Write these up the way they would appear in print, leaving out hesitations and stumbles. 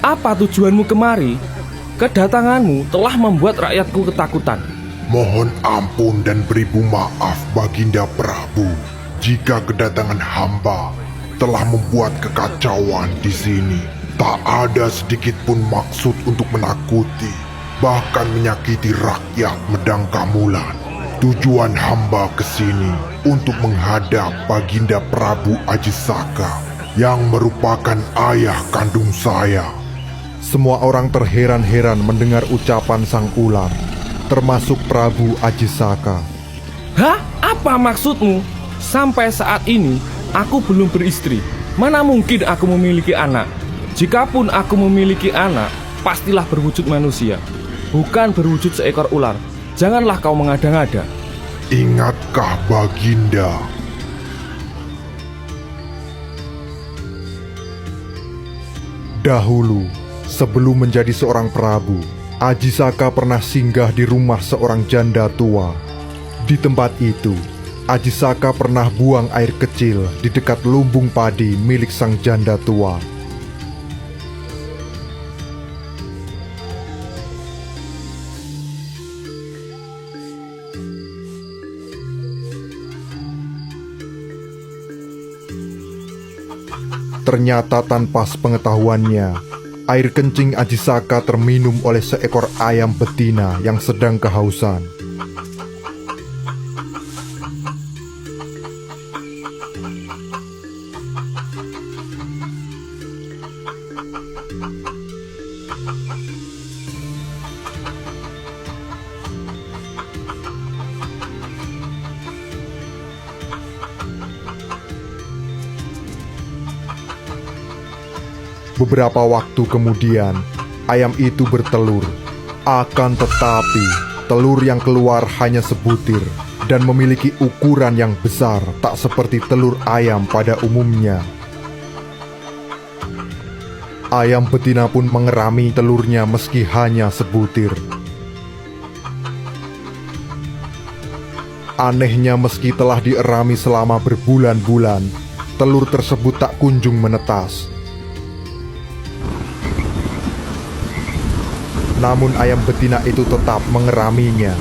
Apa tujuanmu kemari? Kedatanganmu telah membuat rakyatku ketakutan. Mohon ampun dan beribu maaf Baginda Prabu jika kedatangan hamba telah membuat kekacauan di sini. Tak ada sedikit pun maksud untuk menakuti, bahkan menyakiti rakyat Medang Kamulan. Tujuan hamba ke sini untuk menghadap Baginda Prabu Ajisaka yang merupakan ayah kandung saya. Semua orang terheran-heran mendengar ucapan sang ular, termasuk Prabu Ajisaka. Hah? Apa maksudmu? Sampai saat ini aku belum beristri. Mana mungkin aku memiliki anak? Jikapun aku memiliki anak, pastilah berwujud manusia, bukan berwujud seekor ular. Janganlah kau mengada-ngada. Ingatkah Baginda? Dahulu, sebelum menjadi seorang Prabu, Ajisaka pernah singgah di rumah seorang janda tua. Di tempat itu, Ajisaka pernah buang air kecil di dekat lumbung padi milik sang janda tua. Ternyata tanpa sepengetahuannya, air kencing Ajisaka terminum oleh seekor ayam betina yang sedang kehausan. Beberapa waktu kemudian, ayam itu bertelur. Akan tetapi, telur yang keluar hanya sebutir dan memiliki ukuran yang besar, tak seperti telur ayam pada umumnya. Ayam betina pun mengerami telurnya meski hanya sebutir. Anehnya, meski telah dierami selama berbulan-bulan, telur tersebut tak kunjung menetas. Namun ayam betina itu tetap mengeraminya.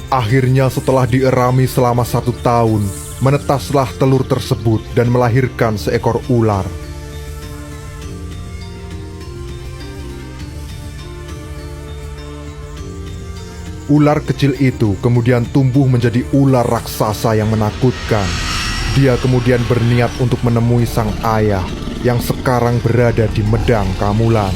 Akhirnya setelah dierami selama 1 tahun, menetaslah telur tersebut dan melahirkan seekor ular. Ular kecil itu kemudian tumbuh menjadi ular raksasa yang menakutkan. Dia kemudian berniat untuk menemui sang ayah yang sekarang berada di Medang Kamulan.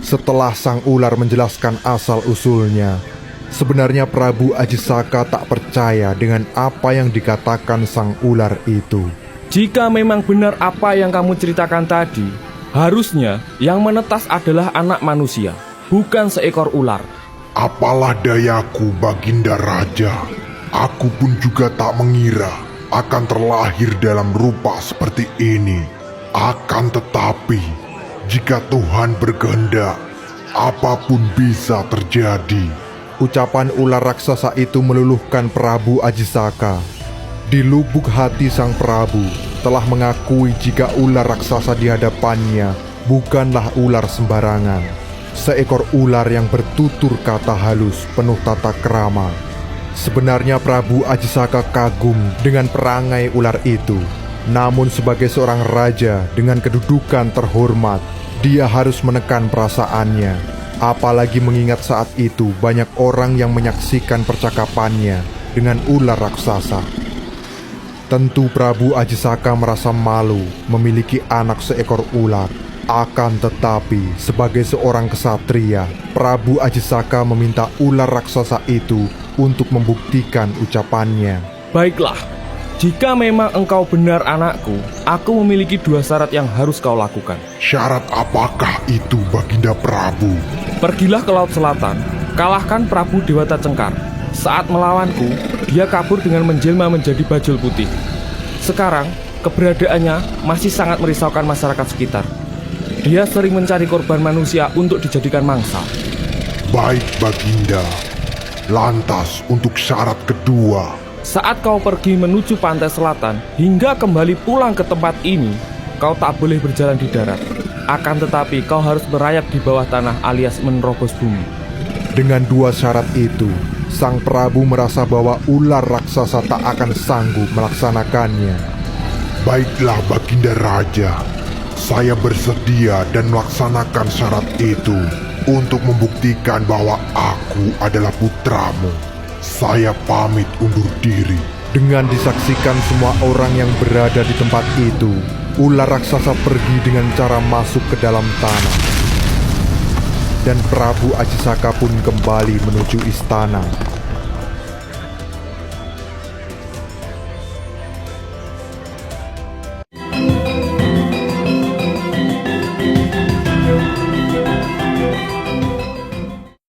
Setelah sang ular menjelaskan asal-usulnya, sebenarnya Prabu Ajisaka tak percaya dengan apa yang dikatakan sang ular itu. Jika memang benar apa yang kamu ceritakan tadi, harusnya yang menetas adalah anak manusia, bukan seekor ular. Apalah dayaku Baginda Raja, aku pun juga tak mengira akan terlahir dalam rupa seperti ini. Akan tetapi, jika Tuhan berkehendak, apapun bisa terjadi. Ucapan ular raksasa itu meluluhkan Prabu Ajisaka. Di lubuk hati sang Prabu telah mengakui jika ular raksasa di hadapannya bukanlah ular sembarangan. Seekor ular yang bertutur kata halus penuh tata krama. Sebenarnya Prabu Ajisaka kagum dengan perangai ular itu. Namun sebagai seorang raja dengan kedudukan terhormat, dia harus menekan perasaannya. Apalagi mengingat saat itu banyak orang yang menyaksikan percakapannya dengan ular raksasa. Tentu Prabu Ajisaka merasa malu memiliki anak seekor ular. Akan tetapi, sebagai seorang kesatria, Prabu Ajisaka meminta ular raksasa itu untuk membuktikan ucapannya. Baiklah, jika memang engkau benar anakku, aku memiliki 2 syarat yang harus kau lakukan. Syarat apakah itu Baginda Prabu? Pergilah ke Laut Selatan, kalahkan Prabu Dewata Cengkar. Saat melawanku, dia kabur dengan menjelma menjadi bajul putih. Sekarang, keberadaannya masih sangat merisaukan masyarakat sekitar. Dia sering mencari korban manusia untuk dijadikan mangsa. Baik Baginda. Lantas untuk syarat kedua? Saat kau pergi menuju pantai selatan hingga kembali pulang ke tempat ini, kau tak boleh berjalan di darat. Akan tetapi kau harus merayap di bawah tanah alias menerobos bumi. Dengan dua syarat itu, Sang Prabu merasa bahwa ular raksasa tak akan sanggup melaksanakannya. Baiklah Baginda Raja, saya bersedia dan melaksanakan syarat itu untuk membuktikan bahwa aku adalah putramu. Saya pamit undur diri. Dengan disaksikan semua orang yang berada di tempat itu, ular raksasa pergi dengan cara masuk ke dalam tanah. Dan Prabu Ajisaka pun kembali menuju istana.